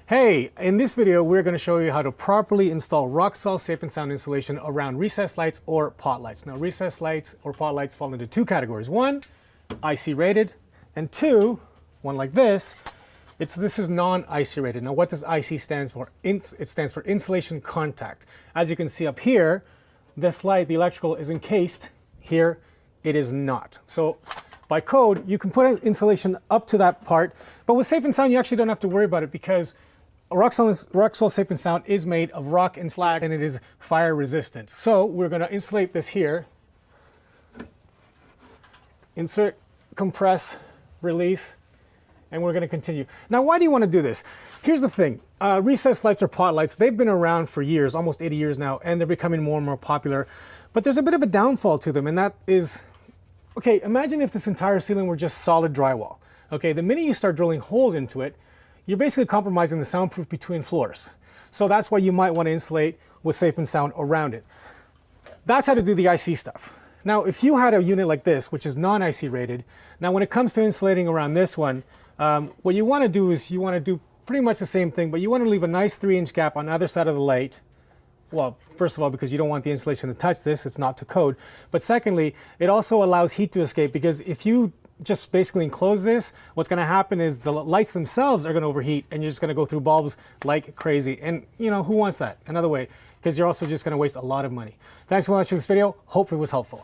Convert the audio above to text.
Hey, in this video, we're going to show you how to properly install ROCKWOOL Safe and Sound insulation around recessed lights or pot lights. Now, recessed lights or pot lights fall into two categories. One, IC rated, and two, one like this, this is non-IC rated. Now, what does IC stand for? It stands for insulation contact. As you can see up here, this light, the electrical, is encased. Here, it is not. So by code, you can put insulation up to that part, but with Safe and Sound, you actually don't have to worry about it because ROCKWOOL Safe and Sound is made of rock and slag, and it is fire resistant. So we're going to insulate this here. Insert, compress, release, and we're going to continue. Now, why do you want to do this? Here's the thing. Recessed lights or pot lights, they've been around for years, almost 80 years now, and they're becoming more and more popular. But there's a bit of a downfall to them, and that is, okay, imagine if this entire ceiling were just solid drywall. Okay, the minute you start drilling holes into it, you're basically compromising the soundproof between floors. So that's why you might want to insulate with Safe and Sound around it. That's how to do the IC stuff. Now, if you had a unit like this, which is non-IC rated, now when it comes to insulating around this one, what you want to do is you want to do pretty much the same thing, but you want to leave a nice 3-inch gap on either side of the light. Well, first of all, because you don't want the insulation to touch this, it's not to code. But secondly, it also allows heat to escape, because if you just basically enclose this, what's going to happen is the lights themselves are going to overheat, and you're just going to go through bulbs like crazy. And you know, who wants that? Another way, because you're also just going to waste a lot of money. Thanks for watching this video. Hope it was helpful.